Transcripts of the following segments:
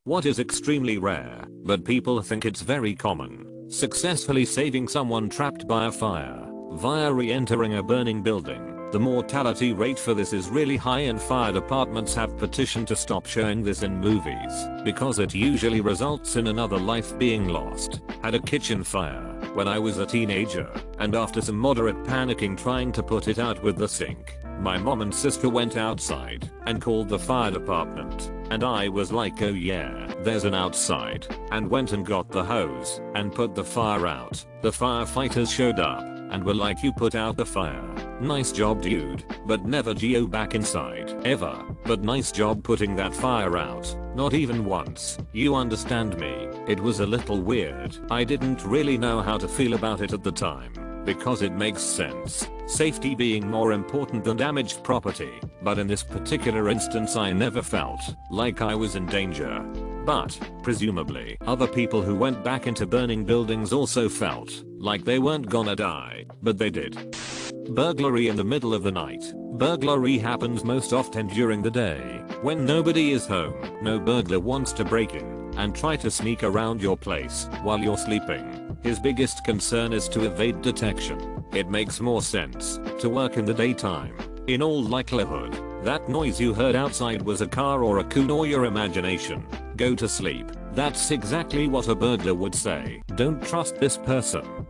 What is extremely rare, but people think it's very common. Successfully saving someone trapped by a fire via re-entering a burning building. The mortality rate for this is really high and fire departments have petitioned to stop showing this in movies because it usually results in another life being lost. Had a kitchen fire when I was a teenager, and after some moderate panicking trying to put it out with the sink, my mom and sister went outside and called the fire department, and I was like, oh yeah, there's an outside, and went and got the hose and put the fire out. The firefighters showed up and were like, you put out the fire. Nice job dude, but never go back inside ever. But nice job putting that fire out. Not even once. You understand me? It was a little weird. I didn't really know how to feel about it at the time, because it makes sense. Safety being more important than damaged property. But in this particular instance I never felt like I was in danger. But, presumably, other people who went back into burning buildings also felt like they weren't gonna die, but they did. Burglary in the middle of the night. Burglary happens most often during the day, when nobody is home. No burglar wants to break in and try to sneak around your place while you're sleeping. His biggest concern is to evade detection. It makes more sense to work in the daytime. In all likelihood, that noise you heard outside was a car or a coon or your imagination. Go to sleep. That's exactly what a burglar would say. Don't trust this person.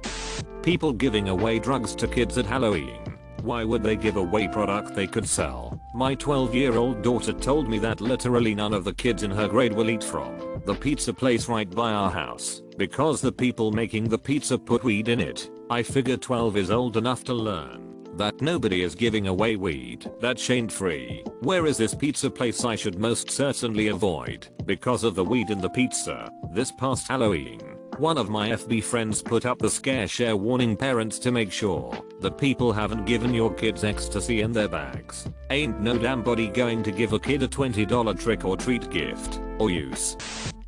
People giving away drugs to kids at Halloween. Why would they give away product they could sell? My 12-year-old daughter told me that literally none of the kids in her grade will eat from the pizza place right by our house because the people making the pizza put weed in it. I figure 12 is old enough to learn that nobody is giving away weed that's chain free. Where is this pizza place I should most certainly avoid because of the weed in the pizza? This past Halloween, one of my FB friends put up the scare share warning parents to make sure that people haven't given your kids ecstasy in their bags. Ain't no damn body going to give a kid a $20 trick or treat gift or use.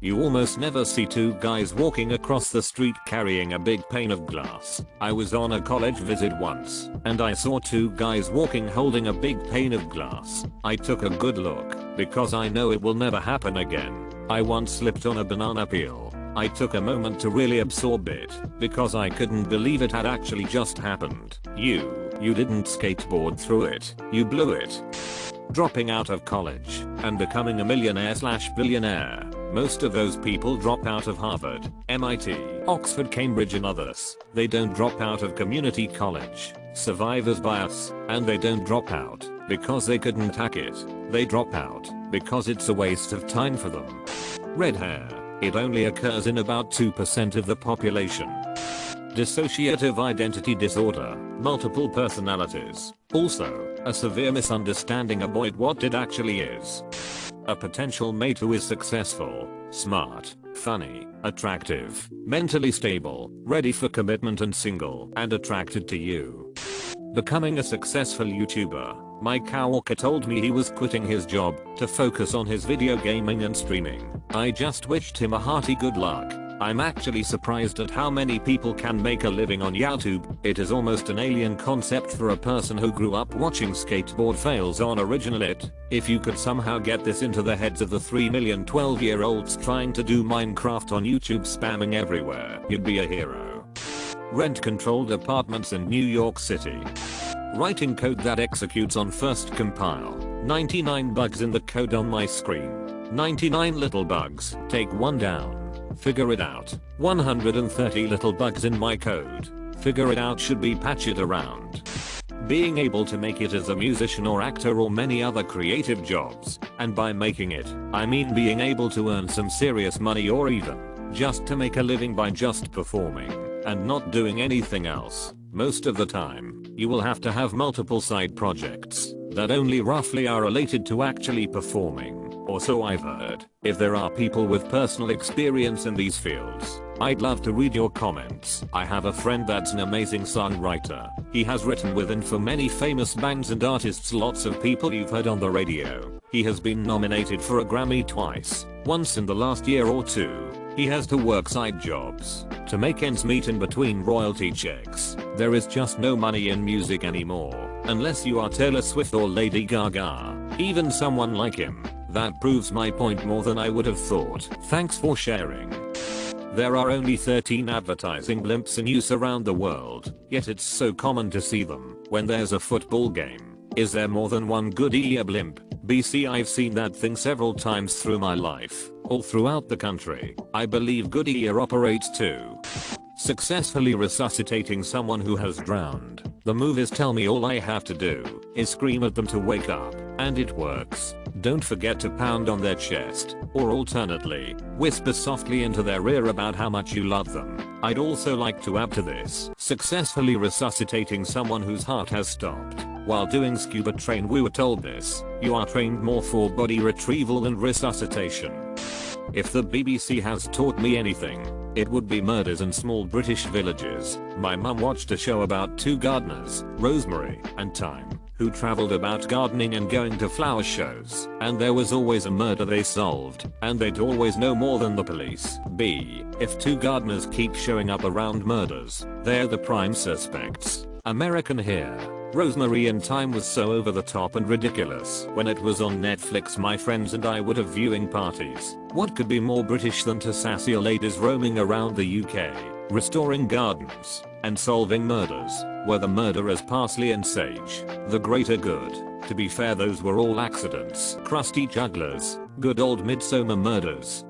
You almost never see two guys walking across the street carrying a big pane of glass. I was on a college visit once, and I saw two guys walking holding a big pane of glass. I took a good look, because I know it will never happen again. I once slipped on a banana peel. I took a moment to really absorb it, because I couldn't believe it had actually just happened. You didn't skateboard through it, you blew it. Dropping out of college and becoming a millionaire/billionaire. Most of those people drop out of Harvard, MIT, Oxford, Cambridge and others. They don't drop out of community college. Survivor's bias. And they don't drop out because they couldn't hack it. They drop out because it's a waste of time for them. Red hair. It only occurs in about 2% of the population. Dissociative identity disorder, multiple personalities. Also, a severe misunderstanding about what it actually is. A potential mate who is successful, smart, funny, attractive, mentally stable, ready for commitment and single and attracted to you. Becoming a successful YouTuber. My coworker told me he was quitting his job to focus on his video gaming and streaming. I just wished him a hearty good luck. I'm actually surprised at how many people can make a living on YouTube. It is almost an alien concept for a person who grew up watching skateboard fails on Original It. If you could somehow get this into the heads of the 3 million 12-year-olds trying to do Minecraft on YouTube spamming everywhere, you'd be a hero. Rent-controlled apartments in New York City. Writing code that executes on first compile. 99 bugs in the code on my screen. 99 little bugs. Take one down. Figure it out. 130 little bugs in my code. Figure it out, should be patch it around. Being able to make it as a musician or actor or many other creative jobs. And by making it, I mean being able to earn some serious money or even just to make a living by just performing and not doing anything else. Most of the time, you will have to have multiple side projects that only roughly are related to actually performing. Or so I've heard. If there are people with personal experience in these fields, I'd love to read your comments. I have a friend that's an amazing songwriter. He has written with for many famous bands and artists, lots of people you've heard on the radio. He has been nominated for a Grammy twice, once in the last year or two. He has to work side jobs to make ends meet in between royalty checks. There is just no money in music anymore, unless you are Taylor Swift or Lady Gaga. Even someone like him That proves my point more than I would have thought. Thanks for sharing. There are only 13 advertising blimps in use around the world, yet it's so common to see them when there's a football game. Is there more than one Goodyear blimp? BC, I've seen that thing several times through my life, all throughout the country. I believe Goodyear operates too. Successfully resuscitating someone who has drowned. The movies tell me all I have to do is scream at them to wake up, and it works. Don't forget to pound on their chest, or alternately, whisper softly into their ear about how much you love them. I'd also like to add to this, successfully resuscitating someone whose heart has stopped. While doing scuba train we were told this, you are trained more for body retrieval than resuscitation. If the BBC has taught me anything, it would be murders in small British villages. My mum watched a show about two gardeners, Rosemary and Thyme, who travelled about gardening and going to flower shows, and there was always a murder they solved, and they'd always know more than the police. If two gardeners keep showing up around murders, they're the prime suspects. American here. Rosemary and Thyme was so over the top and ridiculous. When it was on Netflix, my friends and I would have viewing parties. What could be more British than to sassy ladies roaming around the UK, restoring gardens, and solving murders? Were the murderers parsley and sage the greater good? To be fair, those were all accidents. Crusty jugglers, good old midsummer murders.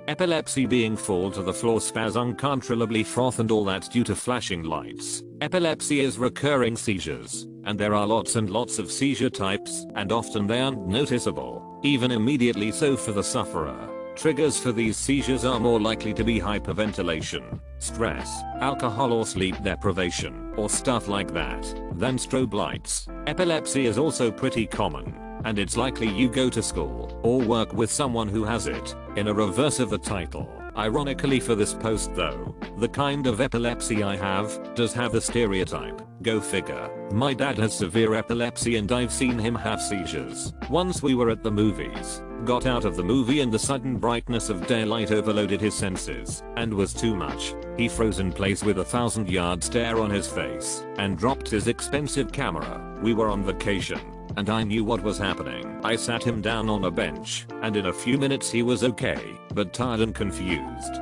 Epilepsy, being fall to the floor, spaz, uncontrollably froth and all that due to flashing lights. Epilepsy is recurring seizures, and there are lots and lots of seizure types, and often they aren't noticeable, even immediately so for the sufferer. Triggers for these seizures are more likely to be hyperventilation, stress, alcohol or sleep deprivation, or stuff like that, than strobe lights. Epilepsy is also pretty common, and it's likely you go to school or work with someone who has it. In a reverse of the title, ironically for this post though, the kind of epilepsy I have does have the stereotype. Go figure. My dad has severe epilepsy and I've seen him have seizures. Once we were at the movies, got out of the movie and the sudden brightness of daylight overloaded his senses and was too much. He froze in place with a 1,000-yard stare on his face and dropped his expensive camera. We were on vacation, and I knew what was happening. I sat him down on a bench, and in a few minutes he was okay, but tired and confused.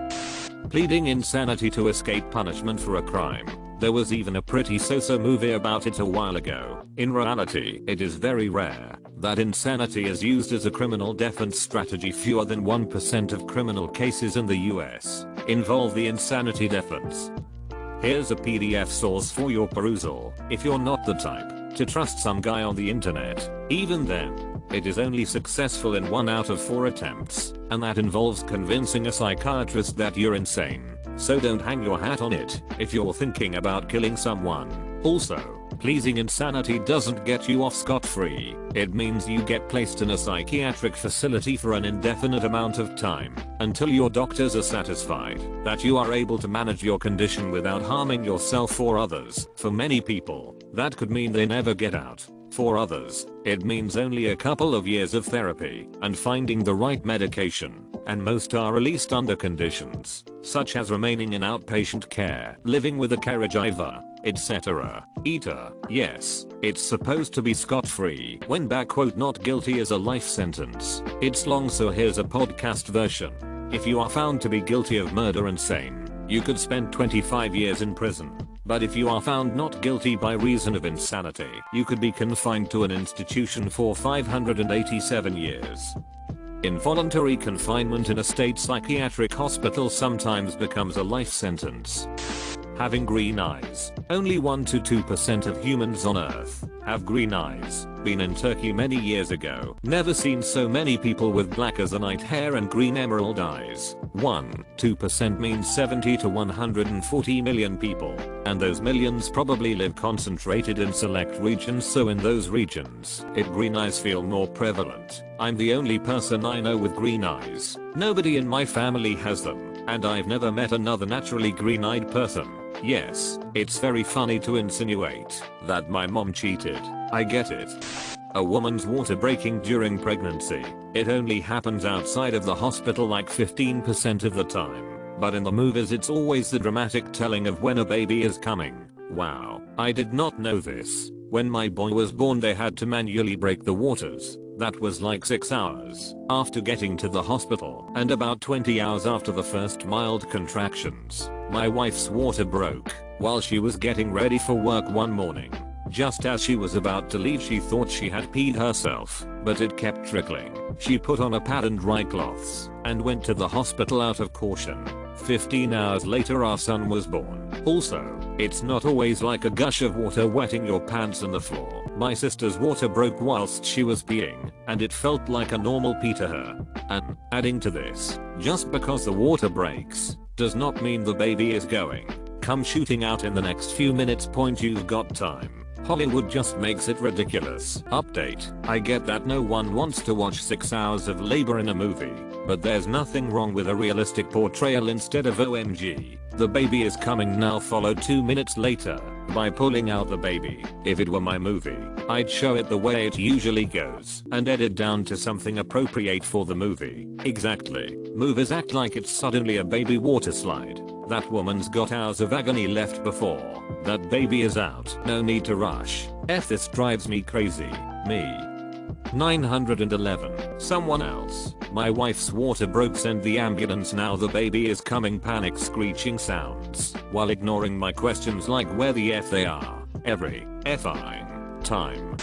Pleading insanity to escape punishment for a crime. There was even a pretty so-so movie about it a while ago. In reality, it is very rare that insanity is used as a criminal defense strategy. Fewer than 1% of criminal cases in the US involve the insanity defense. Here's a PDF source for your perusal if you're not the type to trust some guy on the internet. Even then, it is only successful in 1 out of 4 attempts, and that involves convincing a psychiatrist that you're insane. So don't hang your hat on it if you're thinking about killing someone. Also, pleasing insanity doesn't get you off scot-free. It means you get placed in a psychiatric facility for an indefinite amount of time, until your doctors are satisfied that you are able to manage your condition without harming yourself or others. For many people, that could mean they never get out. For others, it means only a couple of years of therapy and finding the right medication, and most are released under conditions, such as remaining in outpatient care, living with a caregiver, etc. Yes, it's supposed to be scot-free when not guilty is a life sentence. It's long, so here's a podcast version. If you are found to be guilty of murder and sane, you could spend 25 years in prison. But if you are found not guilty by reason of insanity, you could be confined to an institution for 587 years. Involuntary confinement in a state psychiatric hospital sometimes becomes a life sentence. Having green eyes. Only 1 to 2% of humans on Earth have green eyes. Been in Turkey many years ago. Never seen so many people with black as a night hair and green emerald eyes. 2% means 70 to 140 million people. And those millions probably live concentrated in select regions, so in those regions, green eyes feel more prevalent. I'm the only person I know with green eyes. Nobody in my family has them, and I've never met another naturally green-eyed person. Yes, it's very funny to insinuate that my mom cheated. I get it. A woman's water breaking during pregnancy. It only happens outside of the hospital like 15% of the time. But in the movies it's always the dramatic telling of when a baby is coming. Wow, I did not know this. When my boy was born they had to manually break the waters. That was like 6 hours after getting to the hospital and about 20 hours after the first mild contractions. My wife's water broke while she was getting ready for work one morning. Just as she was about to leave, she thought she had peed herself, but it kept trickling. She put on a pad and dry cloths and went to the hospital out of caution. 15 hours later our son was born. Also, it's not always like a gush of water wetting your pants and the floor. My sister's water broke whilst she was peeing, and it felt like a normal pee to her. And, adding to this, just because the water breaks, does not mean the baby is going come shooting out in the next few minutes. You've got time. Hollywood just makes it ridiculous. Update. I get that no one wants to watch 6 hours of labor in a movie, but there's nothing wrong with a realistic portrayal instead of OMG, the baby is coming now followed 2 minutes later by pulling out the baby. If it were my movie, I'd show it the way it usually goes and edit down to something appropriate for the movie. Exactly. Movies act like it's suddenly a baby water slide. That woman's got hours of agony left before that baby is out. No need to rush. This drives me crazy. Me. 911. Someone else. My wife's water broke, send the ambulance now, the baby is coming, panic screeching sounds while ignoring my questions like where the F they are every effing time.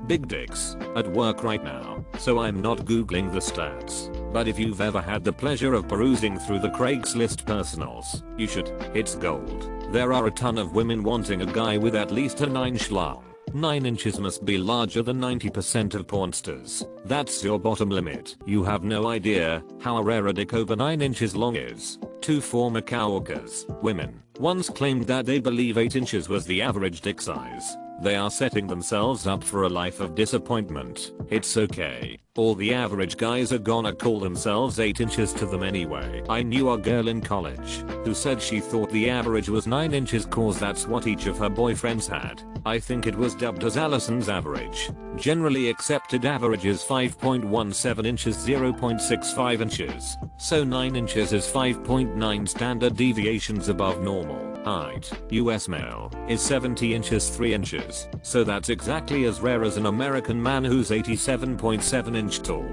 Big dicks at work right now, so I'm not googling the stats. But if you've ever had the pleasure of perusing through the Craigslist personals, you should. It's gold. There are a ton of women wanting a guy with at least a 9-inch long. 9 inches must be larger than 90% of pornsters. That's your bottom limit. You have no idea how rare a dick over 9 inches long is. 2 former coworkers, women, once claimed that they believe 8 inches was the average dick size. They are setting themselves up for a life of disappointment. It's okay. All the average guys are gonna call themselves 8 inches to them anyway. I knew a girl in college who said she thought the average was 9 inches cause that's what each of her boyfriends had. I think it was dubbed as Allison's average. Generally accepted average is 5.17 inches, 0.65 inches. So 9 inches is 5.9 standard deviations above normal. Height. US male is 70 inches 3 inches. So that's exactly as rare as an American man who's 87.7 inch tall.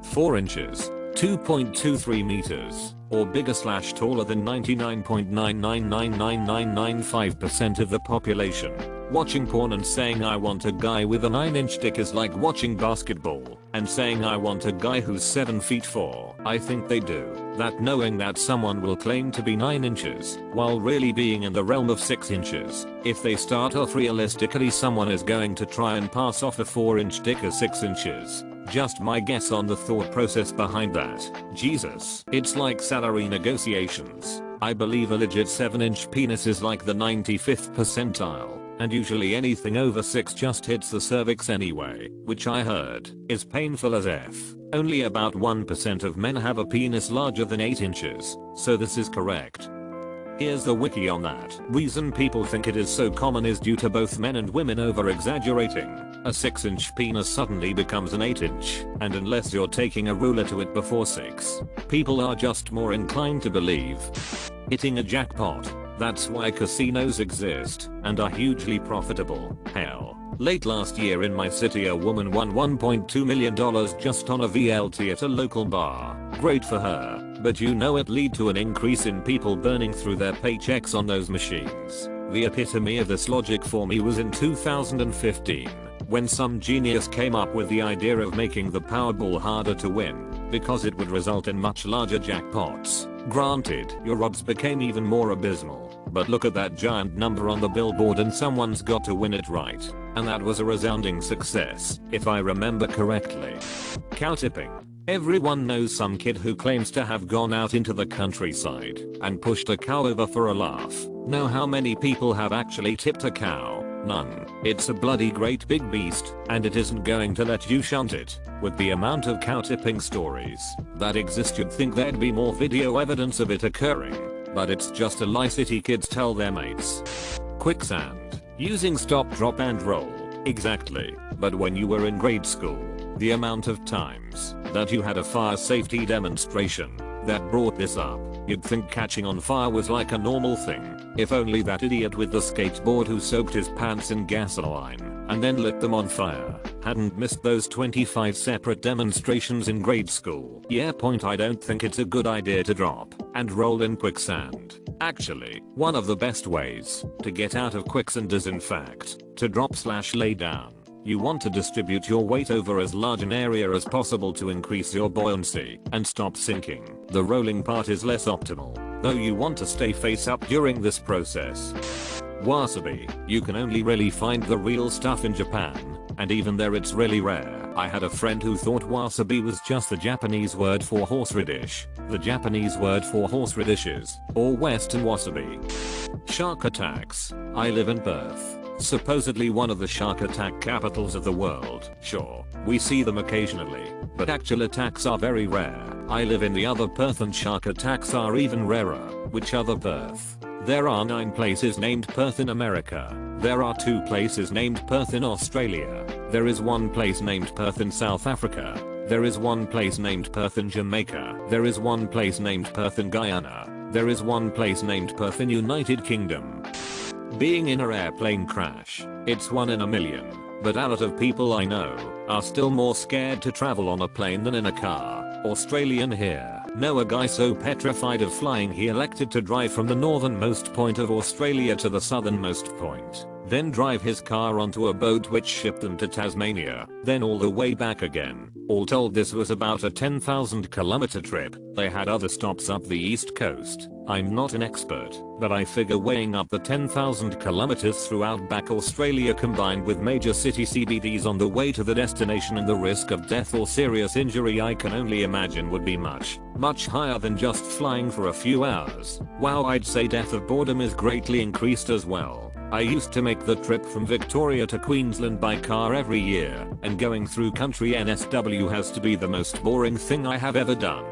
4 inches. 2.23 meters, or bigger / taller than 99.9999995% of the population. Watching porn and saying I want a guy with a 9-inch dick is like watching basketball and saying I want a guy who's 7 feet 4. I think they do that knowing that someone will claim to be 9 inches while really being in the realm of 6 inches. If they start off realistically, someone is going to try and pass off a 4-inch dick as 6 inches. Just my guess on the thought process behind that. Jesus. It's like salary negotiations. I believe a legit 7-inch penis is like the 95th percentile, and usually anything over 6 just hits the cervix anyway, which I heard is painful as F. Only about 1% of men have a penis larger than 8 inches, so this is correct. Here's the wiki on that. Reason people think it is so common is due to both men and women over exaggerating. A 6-inch penis suddenly becomes an 8-inch, and unless you're taking a ruler to it before 6, people are just more inclined to believe hitting a jackpot. That's why casinos exist and are hugely profitable. Hell, late last year in my city a woman won $1.2 million just on a VLT at a local bar. Great for her, but you know it led to an increase in people burning through their paychecks on those machines. The epitome of this logic for me was in 2015. When some genius came up with the idea of making the Powerball harder to win because it would result in much larger jackpots. Granted, your odds became even more abysmal, but look at that giant number on the billboard and someone's got to win it right. And that was a resounding success, if I remember correctly. Cow tipping. Everyone knows some kid who claims to have gone out into the countryside and pushed a cow over for a laugh. Know how many people have actually tipped a cow? None. It's a bloody great big beast, and it isn't going to let you shunt it. With the amount of cow tipping stories that exist, you'd think there'd be more video evidence of it occurring, but it's just a lie city kids tell their mates. Quicksand. Using stop, drop and roll. Exactly. But when you were in grade school, the amount of times that you had a fire safety demonstration that brought this up. You'd think catching on fire was like a normal thing. If only that idiot with the skateboard who soaked his pants in gasoline and then lit them on fire hadn't missed those 25 separate demonstrations in grade school. Yeah, point. I don't think it's a good idea to drop and roll in quicksand. Actually, one of the best ways to get out of quicksand is in fact to drop/lay down. You want to distribute your weight over as large an area as possible to increase your buoyancy and stop sinking. The rolling part is less optimal, though you want to stay face up during this process. Wasabi. You can only really find the real stuff in Japan, and even there it's really rare. I had a friend who thought wasabi was just the Japanese word for horseradish. The Japanese word for horseradishes, or western wasabi. Shark attacks. I live in Perth, supposedly one of the shark attack capitals of the world. Sure, we see them occasionally, but actual attacks are very rare. I live in the other Perth and shark attacks are even rarer. Which other Perth? There are 9 places named Perth in America. There are 2 places named Perth in Australia. There is 1 place named Perth in South Africa. There is 1 place named Perth in Jamaica. There is 1 place named Perth in Guyana. There is 1 place named Perth in United Kingdom. Being in an airplane crash. It's 1 in a million. But a lot of people I know are still more scared to travel on a plane than in a car. Australian here. Know a guy so petrified of flying he elected to drive from the northernmost point of Australia to the southernmost point. Then drive his car onto a boat which shipped them to Tasmania, then all the way back again. All told this was about a 10,000 kilometer trip. They had other stops up the east coast. I'm not an expert, but I figure weighing up the 10,000 kilometers through outback Australia combined with major city CBDs on the way to the destination and the risk of death or serious injury I can only imagine would be much higher than just flying for a few hours. Wow, I'd say death of boredom is greatly increased as well. I used to make the trip from Victoria to Queensland by car every year, and going through country NSW has to be the most boring thing I have ever done.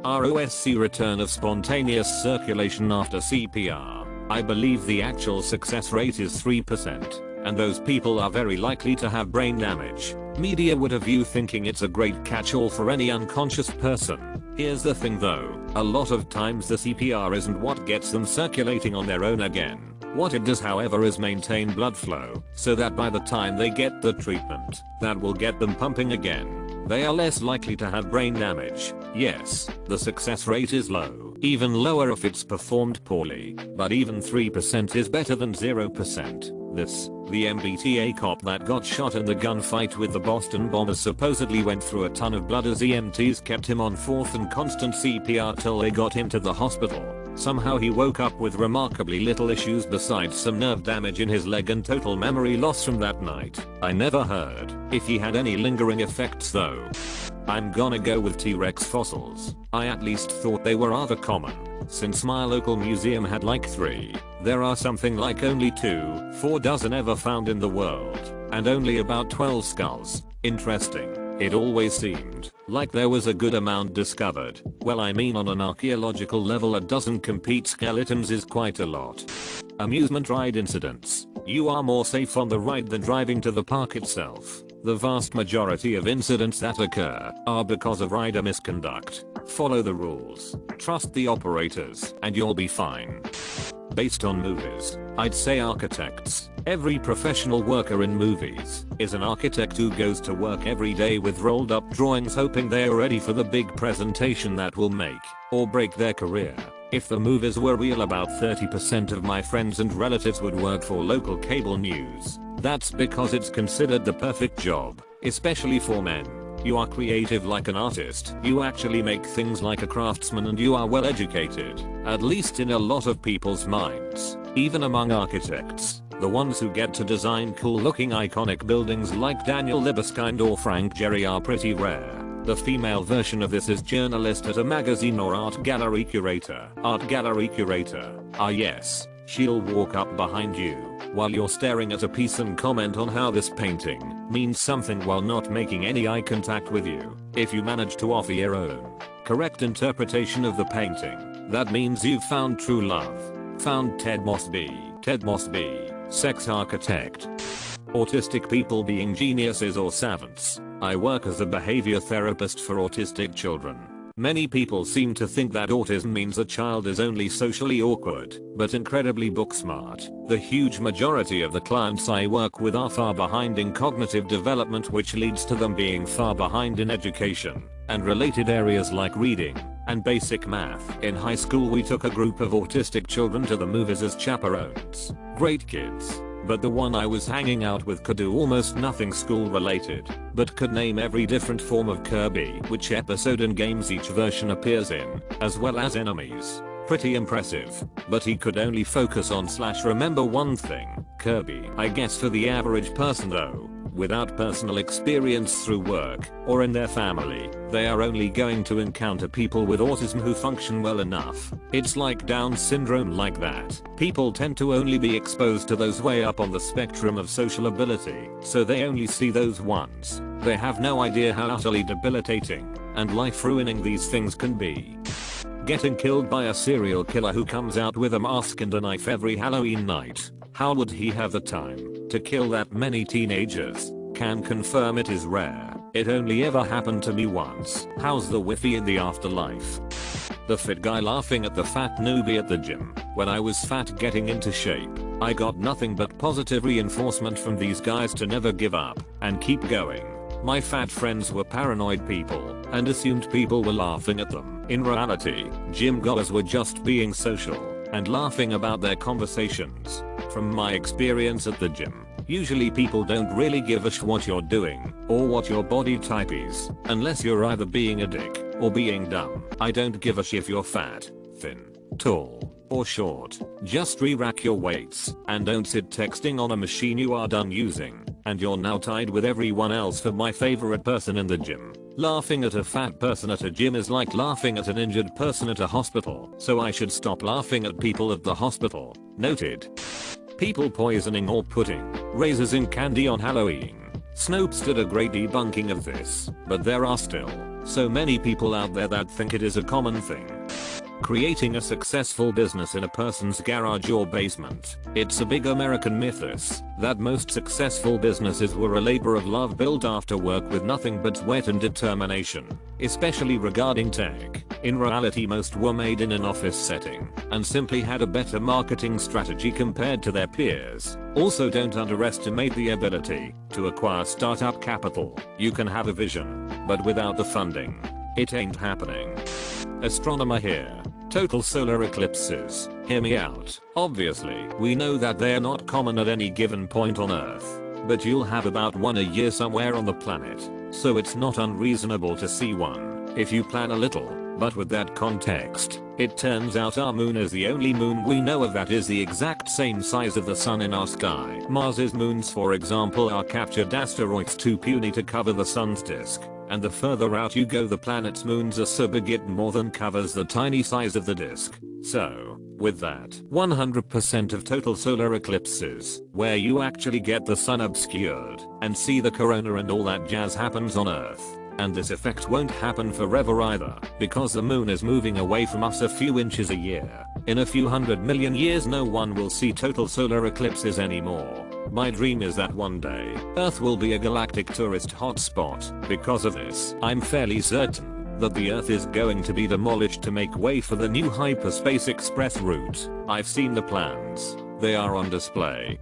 ROSC return of spontaneous circulation after CPR. I believe the actual success rate is 3%, and those people are very likely to have brain damage. Media would have you thinking it's a great catch-all for any unconscious person. Here's the thing though, a lot of times the CPR isn't what gets them circulating on their own again. What it does however is maintain blood flow, so that by the time they get the treatment that will get them pumping again, they are less likely to have brain damage. Yes, the success rate is low, even lower if it's performed poorly, but even 3% is better than 0%. The MBTA cop that got shot in the gunfight with the Boston bombers supposedly went through a ton of blood as EMTs kept him on fourth and constant CPR till they got him to the hospital. Somehow he woke up with remarkably little issues besides some nerve damage in his leg and total memory loss from that night. I never heard if he had any lingering effects though. I'm gonna go with T-Rex fossils. I at least thought they were rather common, since my local museum had like 3. There are something like only 4 dozen ever found in the world, and only about 12 skulls. Interesting. It always seemed like there was a good amount discovered. Well, I mean on an archaeological level a dozen complete skeletons is quite a lot. Amusement ride incidents. You are more safe on the ride than driving to the park itself. The vast majority of incidents that occur are because of rider misconduct. Follow the rules, trust the operators, and you'll be fine. Based on movies, I'd say architects. Every professional worker in movies is an architect who goes to work every day with rolled up drawings hoping they are ready for the big presentation that will make or break their career. If the movies were real, about 30% of my friends and relatives would work for local cable news. That's because it's considered the perfect job, especially for men. You are creative like an artist, you actually make things like a craftsman, and you are well educated, at least in a lot of people's minds. Even among architects, the ones who get to design cool looking iconic buildings like Daniel Libeskind or Frank Gehry are pretty rare. The female version of this is journalist at a magazine or art gallery curator. Art gallery curator. Ah yes, she'll walk up behind you while you're staring at a piece and comment on how this painting means something while not making any eye contact with you. If you manage to offer your own correct interpretation of the painting, that means you've found true love. Found Ted Mosby. Ted Mosby, sex architect. Autistic people being geniuses or savants. I work as a behavior therapist for autistic children. Many people seem to think that autism means a child is only socially awkward, but incredibly book smart. The huge majority of the clients I work with are far behind in cognitive development, which leads to them being far behind in education and related areas like reading and basic math. In high school we took a group of autistic children to the movies as chaperones. Great kids. But the one I was hanging out with could do almost nothing school related, but could name every different form of Kirby, which episode and games each version appears in, as well as enemies. Pretty impressive. But he could only focus on / remember one thing, Kirby. I guess for the average person though, without personal experience through work or in their family, they are only going to encounter people with autism who function well enough. It's like Down syndrome like that. People tend to only be exposed to those way up on the spectrum of social ability, so they only see those ones. They have no idea how utterly debilitating and life-ruining these things can be. Getting killed by a serial killer who comes out with a mask and a knife every Halloween night. How would he have the time to kill that many teenagers? Can confirm it is rare. It only ever happened to me once. How's the whiffy in the afterlife? The fit guy laughing at the fat newbie at the gym. When I was fat getting into shape, I got nothing but positive reinforcement from these guys to never give up and keep going. My fat friends were paranoid people and assumed people were laughing at them. In reality, gym goers were just being social and laughing about their conversations. From my experience at the gym, usually people don't really give a sh what you're doing or what your body type is, unless you're either being a dick or being dumb. I don't give a sh if you're fat, thin, tall, or short. Just re-rack your weights and don't sit texting on a machine you are done using, and you're now tied with everyone else for my favorite person in the gym. Laughing at a fat person at a gym is like laughing at an injured person at a hospital, so I should stop laughing at people at the hospital. Noted. People poisoning or putting razors in candy on Halloween. Snopes did a great debunking of this, but there are still so many people out there that think it is a common thing. Creating a successful business in a person's garage or basement. It's a big American myth that most successful businesses were a labor of love built after work with nothing but sweat and determination, especially regarding tech. In reality, most were made in an office setting and simply had a better marketing strategy compared to their peers. Also, don't underestimate the ability to acquire startup capital. You can have a vision, but without the funding, it ain't happening. Astronomer here. Total solar eclipses. Hear me out. Obviously, we know that they're not common at any given point on Earth, but you'll have about one a year somewhere on the planet, so it's not unreasonable to see one if you plan a little. But with that context, it turns out our moon is the only moon we know of that is the exact same size of the sun in our sky. Mars's moons, for example, are captured asteroids too puny to cover the sun's disk. And the further out you go, the planet's moons are so big it more than covers the tiny size of the disk. So, with that, 100% of total solar eclipses, where you actually get the sun obscured and see the corona and all that jazz, happens on Earth. And this effect won't happen forever either, because the moon is moving away from us a few inches a year. In a few 100 million years no one will see total solar eclipses anymore. My dream is that one day, Earth will be a galactic tourist hotspot. Because of this, I'm fairly certain that the Earth is going to be demolished to make way for the new hyperspace express route. I've seen the plans. They are on display.